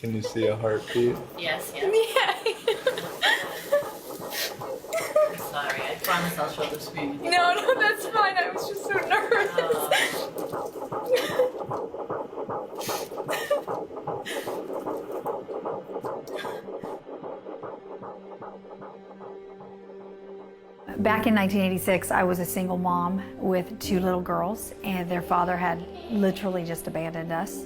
Can you see a heartbeat? Yes, yes. Yeah. I'm sorry. I promise I'll show the screen. No, that's fine. I was just so nervous. Back in 1986, I was a single mom with 2 little girls, and their father had literally just abandoned us.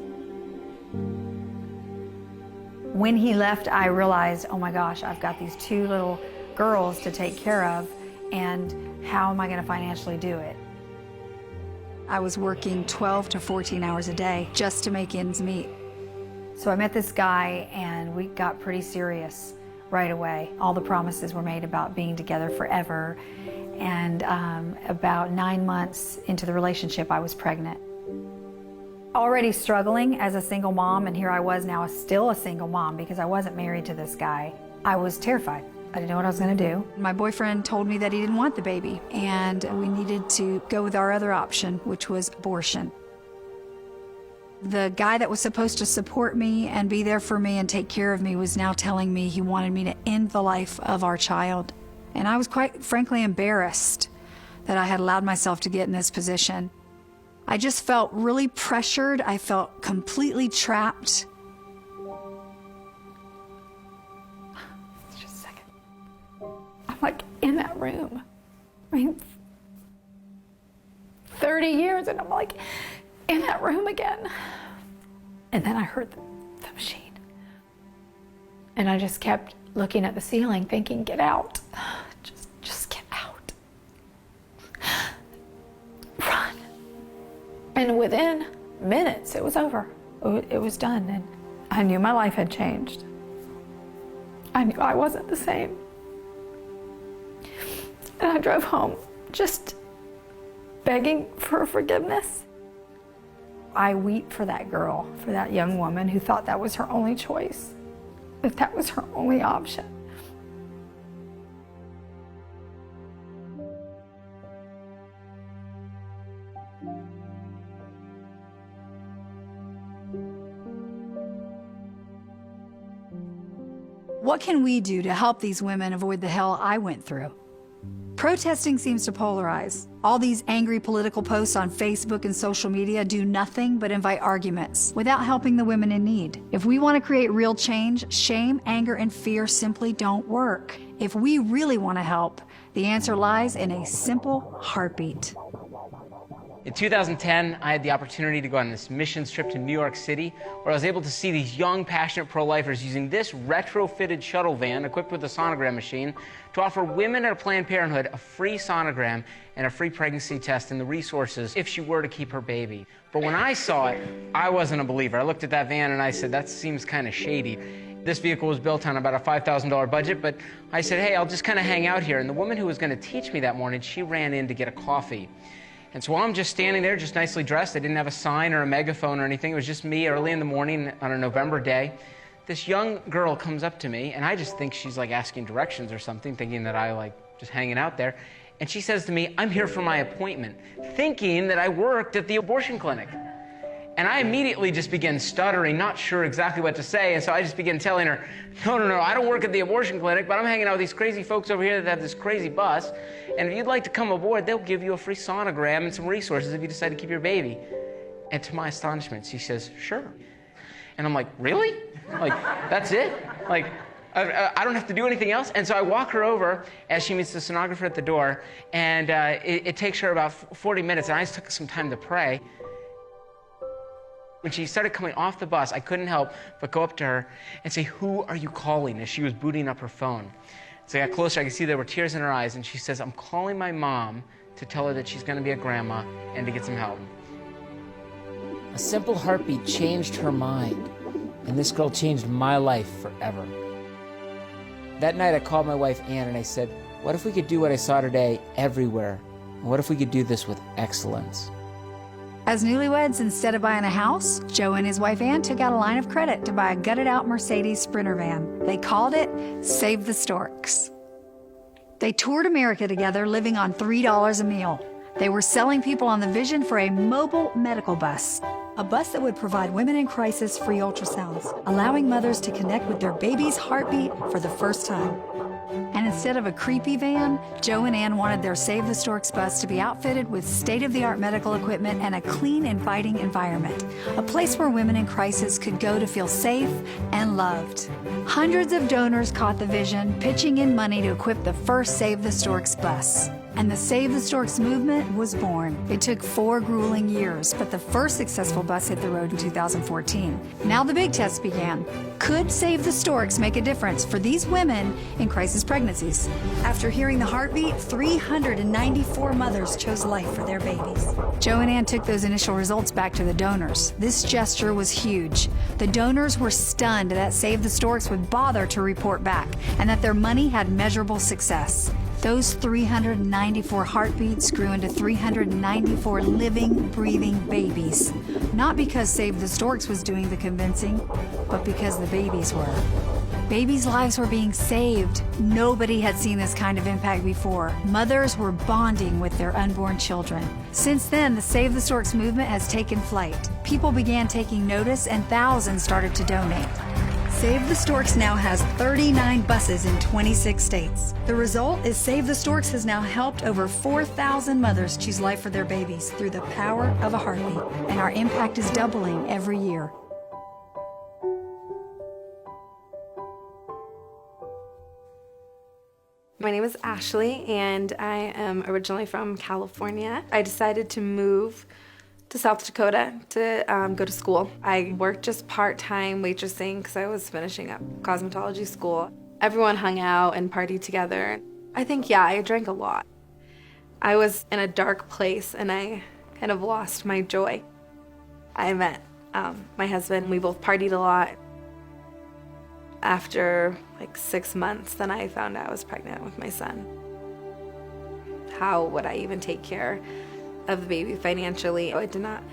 When he left, I realized, oh my gosh, I've got these 2 little girls to take care of, and how am I going to financially do it? I was working 12 to 14 hours a day just to make ends meet. So I met this guy, and we got pretty serious right away. All the promises were made about being together forever, and about 9 months into the relationship, I was pregnant. Already struggling as a single mom, and here I was now still a single mom because I wasn't married to this guy. I was terrified. I didn't know what I was going to do. My boyfriend told me that he didn't want the baby, and we needed to go with our other option, which was abortion. The guy that was supposed to support me and be there for me and take care of me was now telling me he wanted me to end the life of our child. And I was quite frankly embarrassed that I had allowed myself to get in this position. I just felt really pressured. I felt completely trapped. Just a second. I'm like in that room. I mean, 30 years, and I'm like in that room again. And then I heard the machine. And I just kept looking at the ceiling thinking, get out. Just get out. Run. And within minutes, it was over. It was done, and I knew my life had changed. I knew I wasn't the same. And I drove home just begging for forgiveness. I weep for that girl, for that young woman who thought that was her only choice, that was her only option. What can we do to help these women avoid the hell I went through? Protesting seems to polarize. All these angry political posts on Facebook and social media do nothing but invite arguments without helping the women in need. If we want to create real change, shame, anger, and fear simply don't work. If we really want to help, the answer lies in a simple heartbeat. In 2010, I had the opportunity to go on this missions trip to New York City, where I was able to see these young, passionate pro-lifers using this retrofitted shuttle van equipped with a sonogram machine to offer women at Planned Parenthood a free sonogram and a free pregnancy test and the resources if she were to keep her baby. But when I saw it, I wasn't a believer. I looked at that van and I said, that seems kind of shady. This vehicle was built on about a $5,000 budget, but I said, hey, I'll just kind of hang out here. And the woman who was going to teach me that morning, she ran in to get a coffee. And so while I'm just standing there, just nicely dressed, I didn't have a sign or a megaphone or anything, it was just me early in the morning on a November day, this young girl comes up to me, and I just think she's like asking directions or something, thinking that I like just hanging out there. And she says to me, I'm here for my appointment, thinking that I worked at the abortion clinic. And I immediately just began stuttering, not sure exactly what to say, and so I just began telling her, no, I don't work at the abortion clinic, but I'm hanging out with these crazy folks over here that have this crazy bus, and if you'd like to come aboard, they'll give you a free sonogram and some resources if you decide to keep your baby. And to my astonishment, she says, sure. And I'm like, really? Like, that's it? Like, I don't have to do anything else? And so I walk her over as she meets the sonographer at the door, and it takes her about 40 minutes, and I just took some time to pray. When she started coming off the bus, I couldn't help but go up to her and say, who are you calling? As she was booting up her phone. So I got closer, I could see there were tears in her eyes, and she says, I'm calling my mom to tell her that she's gonna be a grandma and to get some help. A simple heartbeat changed her mind, and this girl changed my life forever. That night I called my wife Ann and I said, what if we could do what I saw today everywhere? And what if we could do this with excellence? As newlyweds, instead of buying a house, Joe and his wife Ann took out a line of credit to buy a gutted-out Mercedes Sprinter van. They called it Save the Storks. They toured America together, living on $3 a meal. They were selling people on the vision for a mobile medical bus. a bus that would provide women in crisis free ultrasounds, allowing mothers to connect with their baby's heartbeat for the first time. And instead of a creepy van, Joe and Ann wanted their Save the Storks bus to be outfitted with state-of-the-art medical equipment and a clean, inviting environment, a place where women in crisis could go to feel safe and loved. Hundreds of donors caught the vision, pitching in money to equip the first Save the Storks bus. And the Save the Storks movement was born. It took 4 grueling years, but the first successful bus hit the road in 2014. Now the big test began. Could Save the Storks make a difference for these women in crisis pregnancies? After hearing the heartbeat, 394 mothers chose life for their babies. Joe and Ann took those initial results back to the donors. This gesture was huge. The donors were stunned that Save the Storks would bother to report back and that their money had measurable success. Those 394 heartbeats grew into 394 living, breathing babies. Not because Save the Storks was doing the convincing, but because the babies were. Babies' lives were being saved. Nobody had seen this kind of impact before. Mothers were bonding with their unborn children. Since then, the Save the Storks movement has taken flight. People began taking notice and thousands started to donate. Save the Storks now has 39 buses in 26 states. The result is Save the Storks has now helped over 4,000 mothers choose life for their babies through the power of a heartbeat, and our impact is doubling every year. My name is Ashley, and I am originally from California. I decided to move to South Dakota to go to school. I worked just part-time waitressing because I was finishing up cosmetology school. Everyone hung out and partied together. I think, yeah, I drank a lot. I was in a dark place and I kind of lost my joy. I met my husband. We both partied a lot. After like 6 months, then I found out I was pregnant with my son. How would I even take care of the baby financially? I did not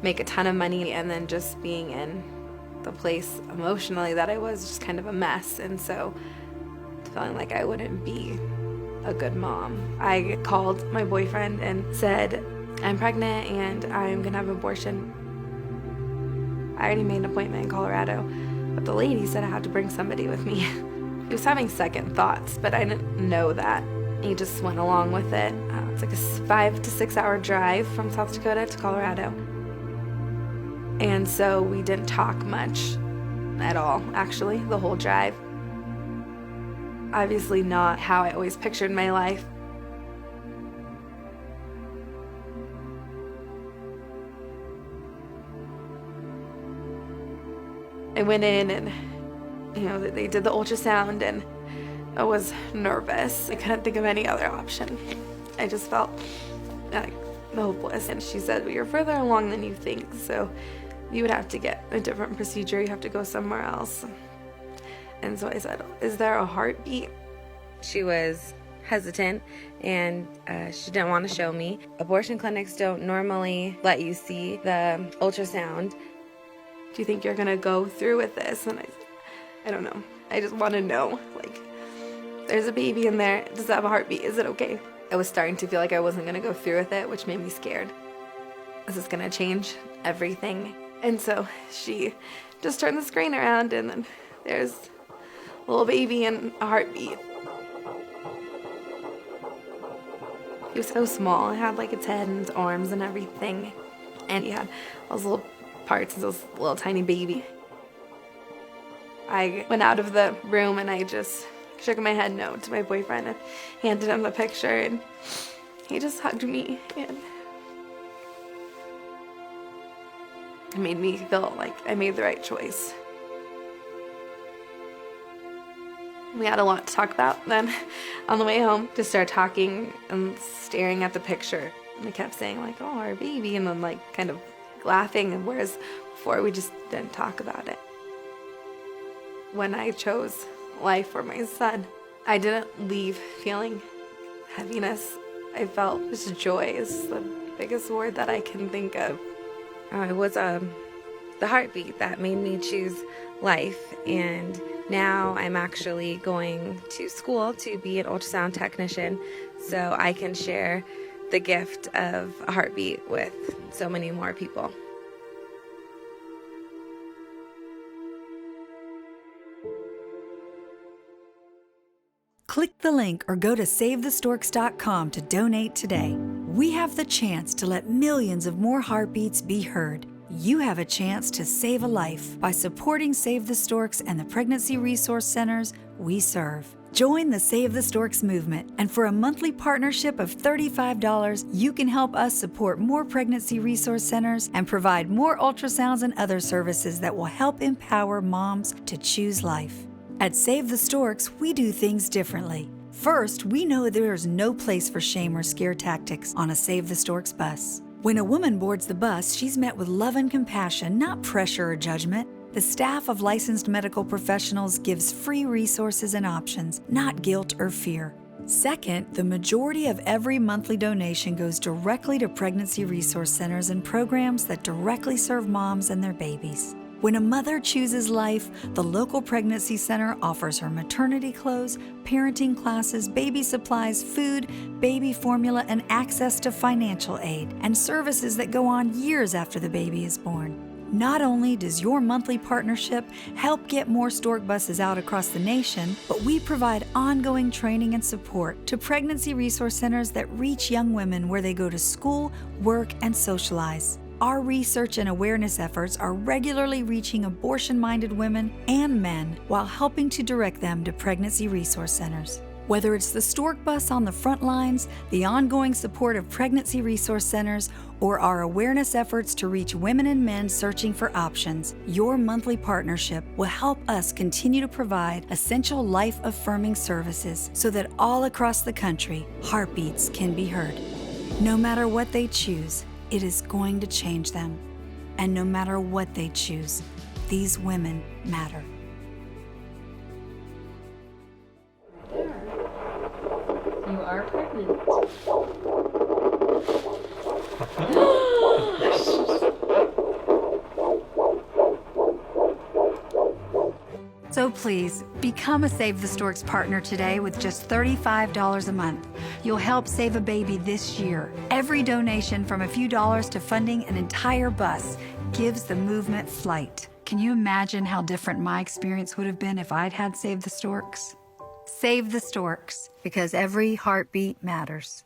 make a ton of money, and then just being in the place emotionally that I was just kind of a mess, and so feeling like I wouldn't be a good mom. I called my boyfriend and said, I'm pregnant and I'm gonna have an abortion. I already made an appointment in Colorado, but the lady said I had to bring somebody with me. He was having second thoughts, but I didn't know that. He just went along with it. It's like a 5 to 6 hour drive from South Dakota to Colorado. And so we didn't talk much at all, actually, the whole drive. Obviously not how I always pictured my life. I went in and, they did the ultrasound and I was nervous. I couldn't think of any other option. I just felt like hopeless. And she said, well, you're further along than you think, so you would have to get a different procedure. You have to go somewhere else. And so I said, is there a heartbeat? She was hesitant and she didn't want to show me. Abortion clinics don't normally let you see the ultrasound. Do you think you're gonna go through with this? And I don't know. I just want to know, like, there's a baby in there. Does it have a heartbeat? Is it okay? I was starting to feel like I wasn't gonna go through with it, which made me scared. Is this gonna change everything? And so she just turned the screen around and then there's a little baby and a heartbeat. He was so small. It had like its head and its arms and everything. And he had those little parts of this little tiny baby. I went out of the room and I just shook my head no to my boyfriend and handed him the picture, and he just hugged me, and it made me feel like I made the right choice. We had a lot to talk about then. On the way home, just started talking and staring at the picture. And I kept saying like, oh, our baby, and then like kind of laughing, and whereas before we just didn't talk about it. When I chose life for my son, I didn't leave feeling heaviness. I felt just joy is the biggest word that I can think of. It was the heartbeat that made me choose life, and now I'm actually going to school to be an ultrasound technician so I can share the gift of a heartbeat with so many more people. Click the link or go to SaveTheStorks.com to donate today. We have the chance to let millions of more heartbeats be heard. You have a chance to save a life by supporting Save the Storks and the pregnancy resource centers we serve. Join the Save the Storks movement, and for a monthly partnership of $35, you can help us support more pregnancy resource centers and provide more ultrasounds and other services that will help empower moms to choose life. At Save the Storks, we do things differently. First, we know there is no place for shame or scare tactics on a Save the Storks bus. When a woman boards the bus, she's met with love and compassion, not pressure or judgment. The staff of licensed medical professionals gives free resources and options, not guilt or fear. Second, the majority of every monthly donation goes directly to pregnancy resource centers and programs that directly serve moms and their babies. When a mother chooses life, the local pregnancy center offers her maternity clothes, parenting classes, baby supplies, food, baby formula, and access to financial aid and services that go on years after the baby is born. Not only does your monthly partnership help get more Stork buses out across the nation, but we provide ongoing training and support to pregnancy resource centers that reach young women where they go to school, work, and socialize. Our research and awareness efforts are regularly reaching abortion-minded women and men while helping to direct them to pregnancy resource centers. Whether it's the Stork Bus on the front lines, the ongoing support of pregnancy resource centers, or our awareness efforts to reach women and men searching for options, your monthly partnership will help us continue to provide essential life-affirming services so that all across the country, heartbeats can be heard. No matter what they choose, it is going to change them. And no matter what they choose, these women matter. You are pregnant. So please, become a Save the Storks partner today with just $35 a month. You'll help save a baby this year. Every donation from a few dollars to funding an entire bus gives the movement flight. Can you imagine how different my experience would have been if I'd had Save the Storks? Save the Storks, because every heartbeat matters.